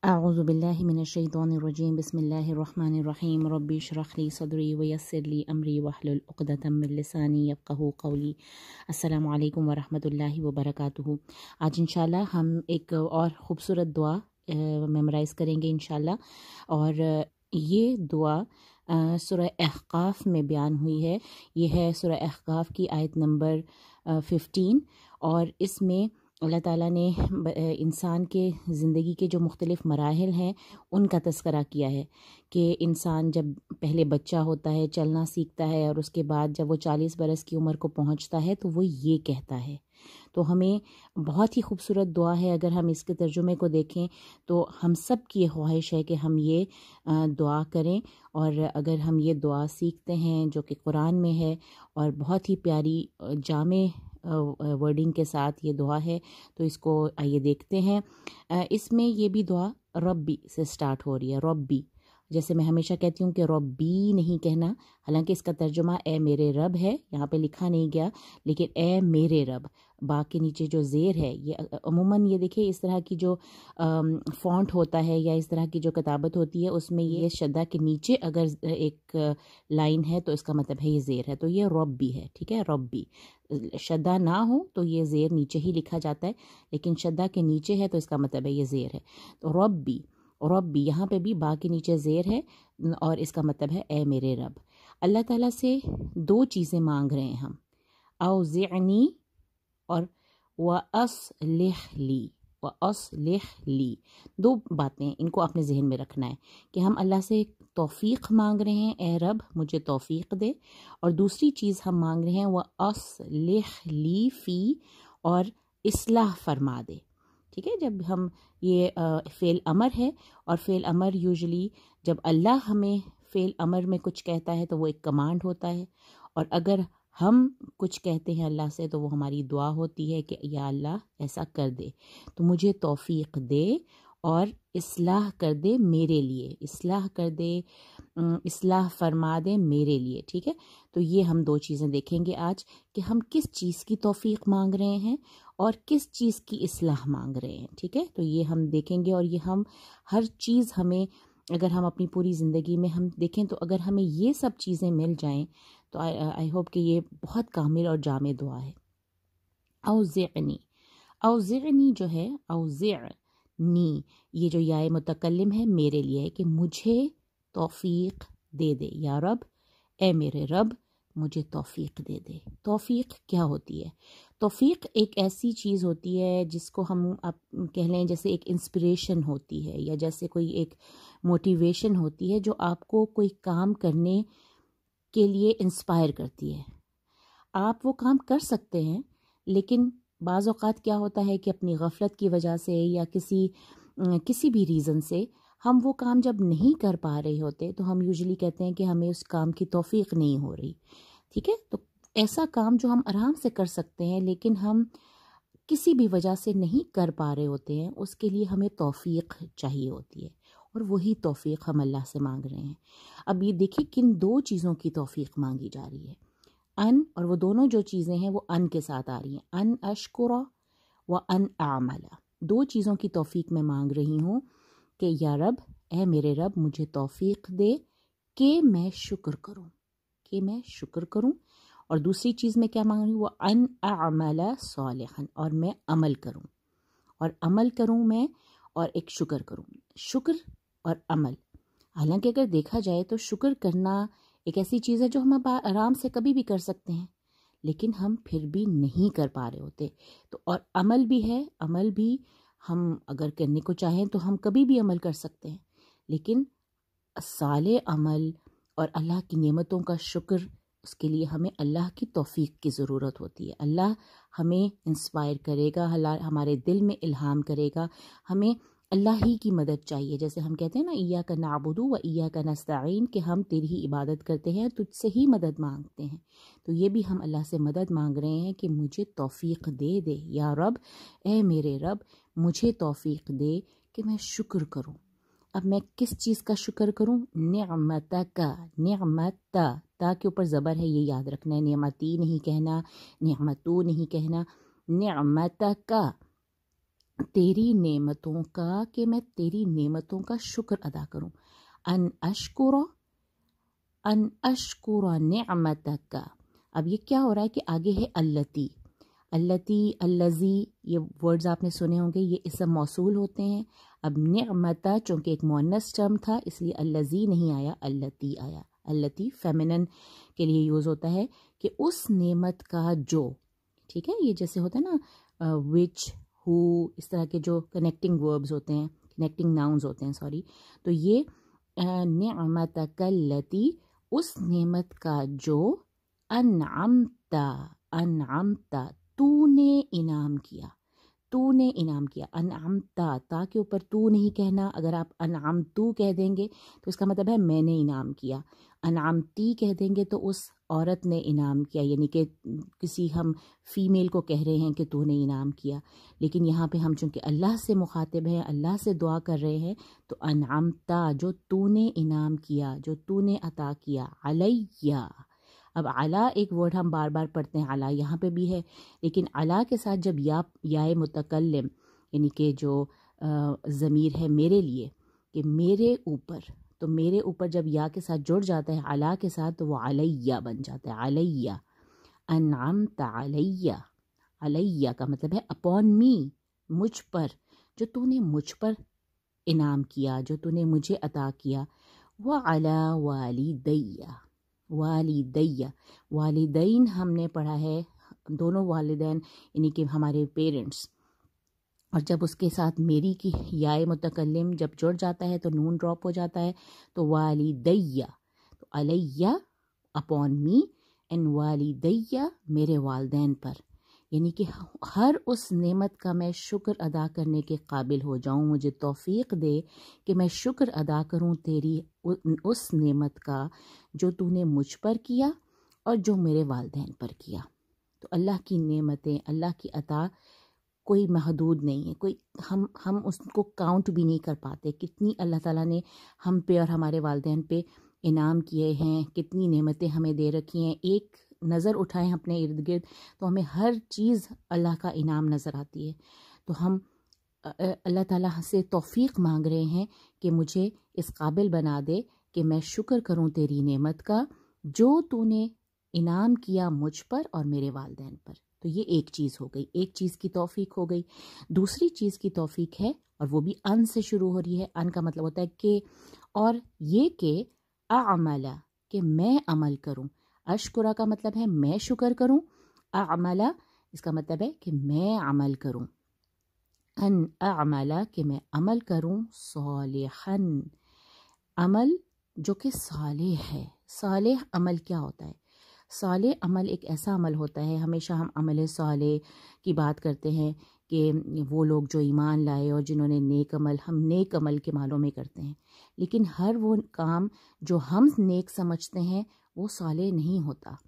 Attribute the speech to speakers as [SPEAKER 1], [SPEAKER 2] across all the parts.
[SPEAKER 1] अऊज़ु बिल्लाहि मिनश्शैतानिर्रजीम बिस्मिल्लाहिर्रहमानिर्रहीम रब्बि इश्रह ली सदरी वयस्सिर ली अमरी वहलुल उक़दतम मिन लिसानी यफ़क़हू क़ौली। अस्सलामु अलैकुम वरहमतुल्लाहि वबरकातुहू। आज इंशाल्लाह हम एक और ख़ूबसूरत दुआ मेमोराइज़ करेंगे इंशाल्लाह। और ये दुआ सूरह अहक़ाफ़ में बयान हुई है। ये है सूरह अहक़ाफ़ की आयत नंबर 15 और इसमें अल्लाह ताला ने इंसान के ज़िंदगी के जो मुख्तलिफ़ मराहिल हैं उनका तज़किरा किया है कि इंसान जब पहले बच्चा होता है, चलना सीखता है, और उसके बाद जब वो 40 बरस की उम्र को पहुंचता है तो वो ये कहता है। तो हमें बहुत ही खूबसूरत दुआ है। अगर हम इसके तर्जुमे को देखें तो हम सब की ये ख्वाहिश है कि हम ये दुआ करें। और अगर हम ये दुआ सीखते हैं जो कि कुरान में है और बहुत ही प्यारी जामे वर्डिंग के साथ ये दुआ है, तो इसको आइए देखते हैं। इसमें ये भी दुआ रब्बी से स्टार्ट हो रही है। रब्बी, जैसे मैं हमेशा कहती हूँ कि रब्बी नहीं कहना, हालांकि इसका तर्जुमा ए मेरे रब है, यहाँ पे लिखा नहीं गया, लेकिन ए मेरे रब, बा के नीचे जो ज़ेर है, ये अमूमन ये देखिए इस तरह की जो फ़ॉन्ट होता है या इस तरह की जो किताबत होती है उसमें ये शद्दा के नीचे अगर एक लाइन है तो इसका मतलब है ये ज़ेर है, तो ये रब्बी है। ठीक है, रब्बी शद्दा ना हो तो ये ज़ेर नीचे ही लिखा जाता है, लेकिन शद्दा के नीचे है तो इसका मतलब है ये ज़ेर है। तो रब्बी, रब्बी यहाँ पे भी बा के नीचे ज़ेर है और इसका मतलब है ए मेरे रब। अल्लाह ताला से दो चीज़ें मांग रहे हैं हम, औज़िअनी और व अस्लिह ली, व अस्लिह ली। दो बातें इनको अपने जहन में रखना है कि हम अल्लाह से तौफीक मांग रहे हैं, ए रब मुझे तौफीक दे, और दूसरी चीज़ हम मांग रहे हैं व अस्लिह ली फ़ी, और इस्लाह फरमा दे। ठीक है, जब हम ये फ़ेल अमर है, और फ़ेल अमर यूजुअली जब अल्लाह हमें फ़ेल अमर में कुछ कहता है तो वो एक कमांड होता है, और अगर हम कुछ कहते हैं अल्लाह से तो वो हमारी दुआ होती है कि या अल्लाह ऐसा कर दे, तो मुझे तौफीक दे और इस्लाह कर दे मेरे लिए, इस्लाह कर दे, इस्लाह फरमा दे मेरे लिए। ठीक है, तो ये हम दो चीज़ें देखेंगे आज कि हम किस चीज़ की तौफीक मांग रहे हैं और किस चीज़ की इस्लाह मांग रहे हैं। ठीक है, तो ये हम देखेंगे, और ये हम हर चीज़ हमें, अगर हम अपनी पूरी ज़िंदगी में हम देखें तो अगर हमें ये सब चीज़ें मिल जाएं तो आई होप कि ये बहुत कामिल और जामे दुआ है। औज़िअनी, औज़िअनी जो है, औज़िअनी, ये जो याए मुतकल्लिम है मेरे लिए है कि मुझे तौफीक दे दे, या रब ए मेरे रब मुझे तौफीक दे दे। तौफीक क्या होती है? तौफीक एक ऐसी चीज़ होती है जिसको हम आप कह लें जैसे एक इंस्पिरेशन होती है, या जैसे कोई एक मोटिवेशन होती है जो आपको कोई काम करने के लिए इंस्पायर करती है। आप वो काम कर सकते हैं, लेकिन बाज़ औक़ात क्या होता है कि अपनी गफलत की वजह से या किसी भी रीज़न से हम वो काम जब नहीं कर पा रहे होते तो हम यूजुअली कहते हैं कि हमें उस काम की तौफीक नहीं हो रही। ठीक है, तो ऐसा काम जो हम आराम से कर सकते हैं लेकिन हम किसी भी वजह से नहीं कर पा रहे होते हैं, उसके लिए हमें तौफीक चाहिए होती है, और वही तौफीक हम अल्लाह से मांग रहे हैं। अब ये देखिए किन दो चीज़ों की तौफीक मांगी जा रही है, अन, और वो दोनों जो चीज़ें हैं वो अन के साथ आ रही हैं, अन अशकुरा व अन आमला। दो चीज़ों की तौफीक मैं मांग रही हूँ कि या रब ए मेरे रब मुझे तौफीक दे कि मैं शुक्र करूँ, कि मैं शुक्र करूँ, और दूसरी चीज़ मैं क्या मांग रही हूँ, वो अन अमला सालिहन, और मैं अमल करूँ, और अमल करूँ मैं, और एक शुक्र करूँ। शुक्र और अमल, हालांकि अगर देखा जाए तो शुक्र करना एक ऐसी चीज़ है जो हम आराम से कभी भी कर सकते हैं, लेकिन हम फिर भी नहीं कर पा रहे होते। तो और अमल भी है, अमल भी हम अगर करने को चाहें तो हम कभी भी अमल कर सकते हैं, लेकिन साले अमल और अल्लाह की नेमतों का शुक्र, उसके लिए हमें अल्लाह की तौफीक की ज़रूरत होती है। अल्लाह हमें इंस्पायर करेगा, हमारे दिल में इल्हाम करेगा, हमें अल्लाह ही की मदद चाहिए। जैसे हम कहते हैं ना, इय्याका नअबुदु व इय्याका नस्तईन, कि हम तेरी ही इबादत करते हैं, तुझसे ही मदद मांगते हैं। तो ये भी हम अल्लाह से मदद मांग रहे हैं कि मुझे तौफीक दे दे, या रब ए मेरे रब मुझे तौफीक दे कि मैं शुक्र करूँ। अब मैं किस चीज़ का शुक्र करूँ? नेमत का, नेमत ता के ऊपर ज़बर है, ये याद रखना है, नेमती नहीं कहना, नेमतू नहीं कहना, नेमत का, तेरी नेमतों का, कि मैं तेरी नेमतों का शुक्र अदा करूं। अन अशकुरा निअमतक। अब ये क्या हो रहा है कि आगे है अल्लती, अल्लज़ी, ये वर्ड्स आपने सुने होंगे, ये इसम मौसूल होते हैं। अब निअमता चूँकि एक मुअन्नस टर्म था इसलिए अल्लज़ी नहीं आया, अल्लती आया। अल्लती फेमिनिन के लिए यूज़ होता है कि उस नेमत का जो, ठीक है, ये जैसे होता है ना विच, हु, इस तरह के जो कनेक्टिंग वर्ब्स होते हैं, कनेक्टिंग नाउन्स होते हैं, सॉरी। तो ये निअमतकल्लती, उस नेमत का जो अनअमता, अनअमता, तूने इनाम किया, तूने इनाम किया। अनअमता, ता के ऊपर तू नहीं कहना, अगर आप अनअमतू कह देंगे तो इसका मतलब है मैंने इनाम किया। अनअमती कह देंगे तो उस औरत ने इनाम किया, यानी कि किसी हम फीमेल को कह रहे हैं कि तूने इनाम किया। लेकिन यहाँ पे हम चूँकि अल्लाह से मुखातिब हैं, अल्लाह से दुआ कर रहे हैं, तो अनअमता, जो तूने इनाम किया, जो तूने अता किया, अलैया। अब अला एक वर्ड हम बार बार पढ़ते हैं, अला यहाँ पे भी है, लेकिन अला के साथ जब याए मुतकल्लिम, यानी कि जो ज़मीर है मेरे लिए, कि मेरे ऊपर, तो मेरे ऊपर जब या के साथ जुड़ जाता है अला के साथ तो वो अलैया बन जाता है, अलैया। अनअमता अलैया, अलैया का मतलब है अपॉन मी, मुझ पर, जो तूने मुझ पर इनाम किया, जो तूने मुझे अता किया। व अला वालिदैया, वालिदैया, वालिदैन हमने पढ़ा है, दोनों वालिदैन यानी कि हमारे पेरेंट्स, और जब उसके साथ मेरी की याए मुतकल्लिम जब जुड़ जाता है तो नून ड्रॉप हो जाता है, तो वालिदैया, तो अलैया अपॉन मी, एंड वालिदैया मेरे वालदैन पर, यानी कि हर उस नेमत का मैं शुक्र अदा करने के काबिल हो जाऊं, मुझे तौफीक दे कि मैं शुक्र अदा करूं तेरी उस नेमत का जो तूने मुझ पर किया और जो मेरे वालदैन पर किया। तो अल्लाह की नेमतें, अल्लाह की अता कोई महदूद नहीं है, कोई हम उसको काउंट भी नहीं कर पाते, कितनी अल्लाह ताला ने हम पे और हमारे वालदैन पे इनाम किए हैं, कितनी नेमतें हमें दे रखी हैं। एक नज़र उठाएं अपने इर्द गिर्द तो हमें हर चीज़ अल्लाह का इनाम नज़र आती है। तो हम अल्लाह ताला से तौफीक मांग रहे हैं कि मुझे इस काबिल बना दे कि मैं शुक्र करूं तेरी नेमत का जो तूने इनाम किया मुझ पर और मेरे वालदैन पर। तो ये एक चीज़ हो गई, एक चीज़ की तौफीक हो गई। दूसरी चीज़ की तौफीक है, और वो भी अन से शुरू हो रही है। अन का मतलब होता है कि, और ये कि अमला, कि मैं अमल करूं। अशकुरा का मतलब है मैं शुक्र करूं, अमला इसका मतलब है कि मैं अमल करूं। अन अमला, कि मैं अमल करूं, सालिहन, अमल जो कि सालेह है। सालेह अमल क्या होता है? सालेह अमल एक ऐसा अमल होता है, हमेशा हम अमल सालेह की बात करते हैं कि वो लोग जो ईमान लाए और जिन्होंने नेक अमल, हम नेक अमल के मानों में करते हैं, लेकिन हर वो काम जो हम नेक समझते हैं वो सालेह नहीं होता।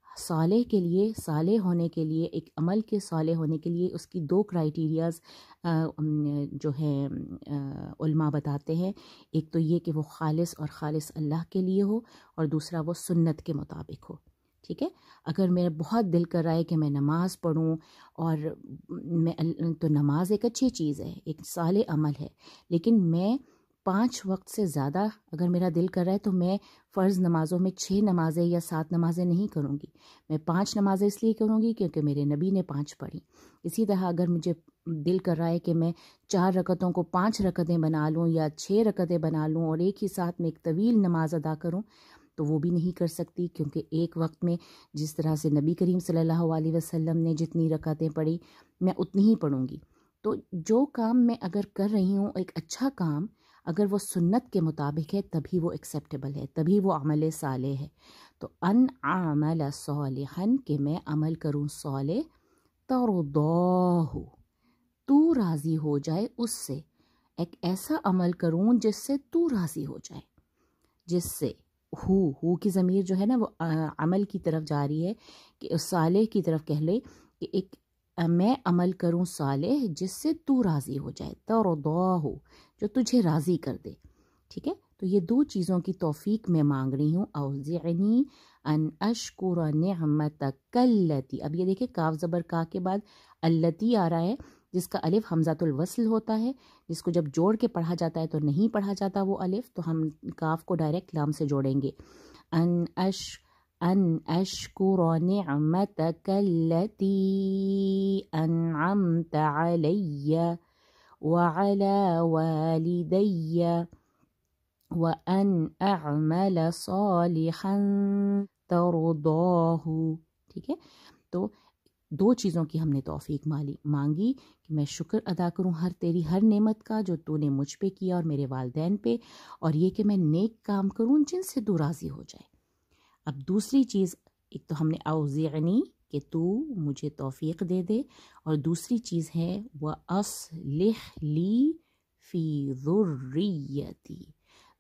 [SPEAKER 1] सालेह के लिए, सालेह होने के लिए, एक अमल के सालेह होने के लिए उसकी दो क्राइटेरियाज़ जो है उल्मा बताते हैं। एक तो ये कि वो खालिस और खालिस अल्लाह के लिए हो, और दूसरा वो सुन्नत के मुताबिक हो। ठीक है, अगर मेरा बहुत दिल कर रहा है कि मैं नमाज़ पढ़ूं, और मैं तो नमाज एक अच्छी चीज़ है, एक साले अमल है, लेकिन मैं 5 वक्त से ज़्यादा अगर मेरा दिल कर रहा है तो मैं फ़र्ज़ नमाज़ों में 6 नमाज़ें या 7 नमाज़ें नहीं करूँगी, मैं 5 नमाज़ें इसलिए करूँगी क्योंकि मेरे नबी ने 5 पढ़ी। इसी तरह अगर मुझे दिल कर रहा है कि मैं 4 रकतों को 5 रकतें बना लूँ या 6 रकतें बना लूँ और एक ही साथ में एक तवील नमाज अदा करूँ, तो वो भी नहीं कर सकती, क्योंकि एक वक्त में जिस तरह से नबी करीम सल्लल्लाहु अलैहि वसल्लम ने जितनी रकातें पढ़ी मैं उतनी ही पढ़ूँगी। तो जो काम मैं अगर कर रही हूँ, एक अच्छा काम, अगर वो सुन्नत के मुताबिक है तभी वो एक्सेप्टेबल है, तभी वो अमल साले है। तो अन अमल सालिहन, कि मैं अमल करूँ साले, तरदाहु, तू राज़ी हो जाए उससे, एक ऐसा अमल करूँ जिससे तू राज़ी हो जाए, जिससे हु की ज़मीर जो है ना वो अमल की तरफ जा रही है, कि उस साले की तरफ कह ले कि एक मैं अमल करूं सालेह जिससे तू राज़ी हो जाए, तरदाहु, जो तुझे राज़ी कर दे। ठीक है, तो ये दो चीज़ों की तौफीक मैं मांग रही हूँ। औज़िअनी अन अशकुर निअमतकल्लती, अब ये देखिए काफ ज़बर का के बाद अल्लती आ रहा है, جس کا الف حمزۃ الوصل ہوتا ہے، جس کو جب جوڑ کے پڑھا جاتا ہے تو نہیں پڑھا جاتا وہ الف، تو ہم کاف کو ڈائریکٹ لام سے جوڑیں گے. ان اشکر نعمتک التی انعمت علی وعلی والدی وان اعمل صالحا ترضاہ. ٹھیک ہے، تو دو چیزوں کی ہم نے توفیق مانگی کہ میں شکر ادا کروں تیری ہر نعمت کا جو تو نے مجھ پہ کیا اور میرے والدین پہ، اور یہ کہ میں نیک کام کروں جن سے تو راضی ہو جائے. اب دوسری چیز، ایک تو ہم نے اوزعنی کہ تو مجھے توفیق دے دے، اور دوسری چیز ہے وَأَصْلِحْ لِي فِي ذُرِّيَّتِي.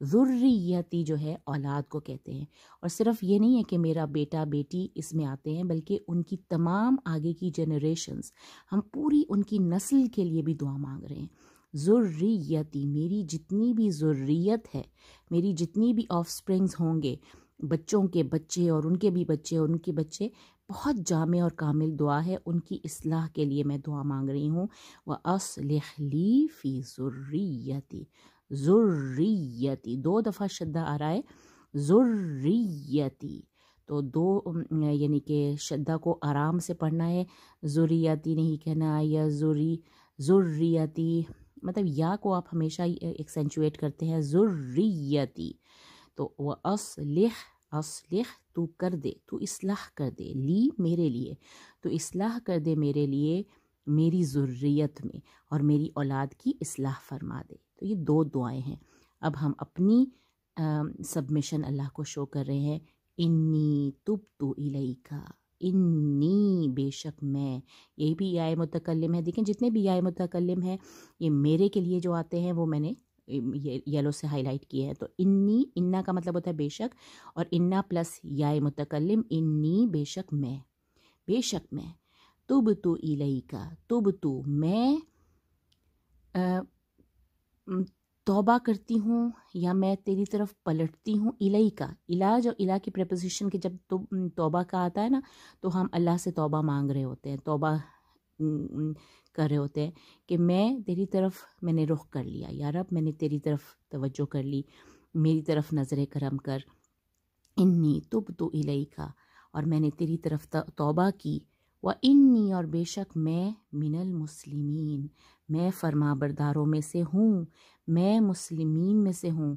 [SPEAKER 1] ذریتی جو ہے اولاد کو کہتے ہیں، اور صرف یہ نہیں ہے کہ میرا بیٹا بیٹی اس میں آتے ہیں، بلکہ ان کی تمام آگے کی جنریشنز، ہم پوری ان کی نسل کے لیے بھی دعا مانگ رہے ہیں. ذریتی، میری جتنی بھی ذریت ہے، میری جتنی بھی آف سپرنگز ہوں گے، بچوں کے بچے اور ان کے بھی بچے اور ان کے بچے، بہت جامع اور کامل دعا ہے، ان کی اصلاح کے لیے میں دعا مانگ رہی ہوں. وَأَصْلِحْ لِي فِي ذُرِّيَّتِي. ذریتی، دو دفعہ شدہ آ رہا ہے، ذریتی، تو دو یعنی کہ شدہ کو آرام سے پڑھنا ہے، ذریتی نہیں کہنا، یا ذریتی مطلب یا کو آپ ہمیشہ ایکسینچویٹ کرتے ہیں، ذریتی. تو وہ اصلح تو کر دے، تو اصلاح کر دے، لی میرے لیے، تو اصلاح کر دے میرے لیے میری ذریت میں، اور میری اولاد کی اصلاح فرما دے. تو یہ دو دعائیں ہیں. اب ہم اپنی سبمیشن اللہ کو شو کر رہے ہیں. انی تبت الیکا، انی بے شک میں، یہ بھی یا متکلم ہے. دیکھیں جتنے بھی یا متکلم ہیں یہ میرے کے لیے جو آتے ہیں وہ میں نے یلو سے ہائی لائٹ کیے ہیں. تو انی، انا کا مطلب ہوتا ہے بے شک، اور انا پلس یا متکلم، انی بے شک میں، بے شک میں، تبت الیکا، تبت میں توبہ کرتی ہوں یا میں تیری طرف پلٹتی ہوں. الیکا، الا جو الا کی پریپوزیشن کے جب توبہ کا آتا ہے نا، تو ہم اللہ سے توبہ مانگ رہے ہوتے ہیں، توبہ کر رہے ہوتے ہیں کہ میں تیری طرف میں نے رخ کر لیا، یا رب میں نے تیری طرف توجہ کر لی، میری طرف نظر کرم کر. انی تبت الیکا، اور میں نے تیری طرف توبہ کی. وَإِنِّي، اور بے شک میں، من المسلمین، میں فرما برداروں میں سے ہوں، میں مسلمین میں سے ہوں.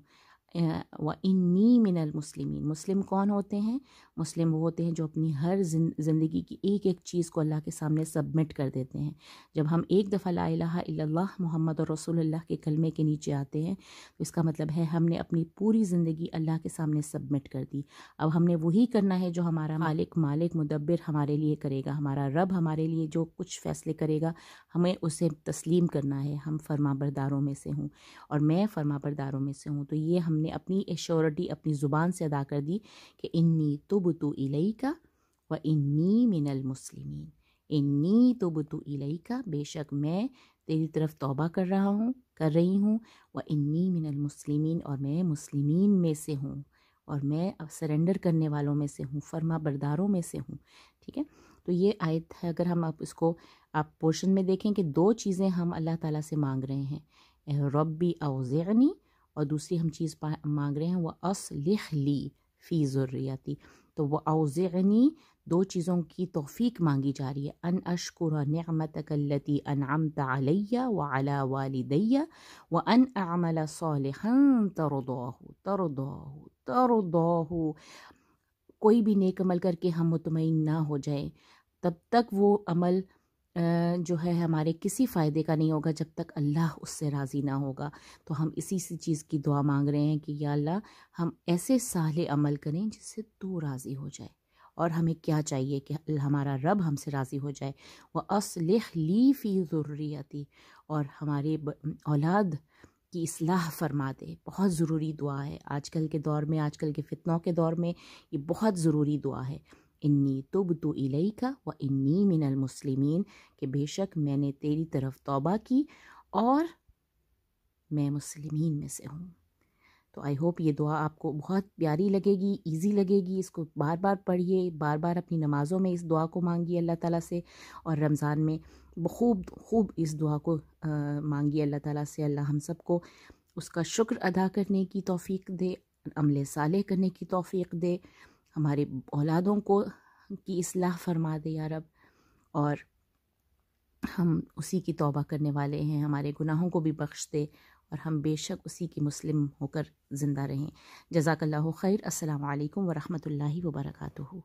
[SPEAKER 1] وَإِنِّي مِنَ الْمُسْلِمِينَ. مسلم کون ہوتے ہیں؟ مسلم وہ ہوتے ہیں جو اپنی ہر زندگی کی ایک ایک چیز کو اللہ کے سامنے سبمٹ کر دیتے ہیں. جب ہم ایک دفعہ لا الہ الا اللہ محمد رسول اللہ کے کلمے کے نیچے آتے ہیں تو اس کا مطلب ہے ہم نے اپنی پوری زندگی اللہ کے سامنے سبمٹ کر دی. اب ہم نے وہی کرنا ہے جو ہمارا خالق مالک مدبر ہمارے لیے کرے گا، ہمارا رب ہمارے لیے جو کچھ فیصلے کرے گا ہمیں اسے تسلیم کرنا ہے. ہم فرما برداروں میں سے ہوں، اور میں فرما برداروں میں سے ہوں. تو یہ ہم نے اپنی ایشورٹی اپنی زبان سے ادا کر دی کہ انی تبت الیکا وانی من المسلمین. انی تبت الیکا، بے شک میں تیری طرف توبہ کر رہی ہوں. وانی من المسلمین، اور میں مسلمین میں سے ہوں، اور میں سرنڈر کرنے والوں میں سے ہوں، فرما برداروں میں سے ہوں. ٹھیک ہے، تو یہ آیت ہے. اگر ہم اس کو آپ پورشن میں دیکھیں کہ دو چیزیں ہم اللہ تعالیٰ سے مانگ رہے ہیں، ربی اوزعنی، اور دوسری ہم چیز مانگ رہے ہیں وَأَصْلِحْ لِي فِي ذُرِّيَّتِي. تو وہ اوزعنی، دو چیزوں کی توفیق مانگی جا رہی ہے. ان اشکر نعمتک التی انعمت علی وعلی والدی وان اعمل صالحا ترضاہ. کوئی بھی نیک عمل کر کے ہم مطمئن نہ ہو جائیں، تب تک وہ عمل جو ہے ہمارے کسی فائدے کا نہیں ہوگا جب تک اللہ اس سے راضی نہ ہوگا. تو ہم اسی چیز کی دعا مانگ رہے ہیں کہ یا اللہ ہم ایسے صالح عمل کریں جس سے تو راضی ہو جائے. اور ہمیں کیا چاہیے کہ ہمارا رب ہم سے راضی ہو جائے. وَأَصْلِحْ لِي فِي ذُرِّيَّتِي، اور ہمارے اولاد کی اصلاح فرما دے. بہت ضروری دعا ہے آج کل کے دور میں، آج کل کے فتنوں کے دور میں یہ بہت ضروری دعا ہے. انی تبت الیکا وانی من المسلمین، کہ بے شک میں نے تیری طرف توبہ کی اور میں مسلمین میں سے ہوں. تو آئی ہوپ یہ دعا آپ کو بہت پیاری لگے گی، ایزی لگے گی. اس کو بار بار پڑھیے، بار بار اپنی نمازوں میں اس دعا کو مانگیے اللہ تعالیٰ سے، اور رمضان میں خوب اس دعا کو مانگیے اللہ تعالیٰ سے. اللہ ہم سب کو اس کا شکر ادا کرنے کی توفیق دے، عمل صالح کرنے کی توفیق دے، ہمارے اولادوں کو کی اصلاح فرما دے یا رب، اور ہم اسی کی توبہ کرنے والے ہیں، ہمارے گناہوں کو بھی بخش دے، اور ہم بے شک اسی کی مسلم ہو کر زندہ رہیں. جزاک اللہ خیر. السلام علیکم ورحمۃ اللہ وبرکاتہ.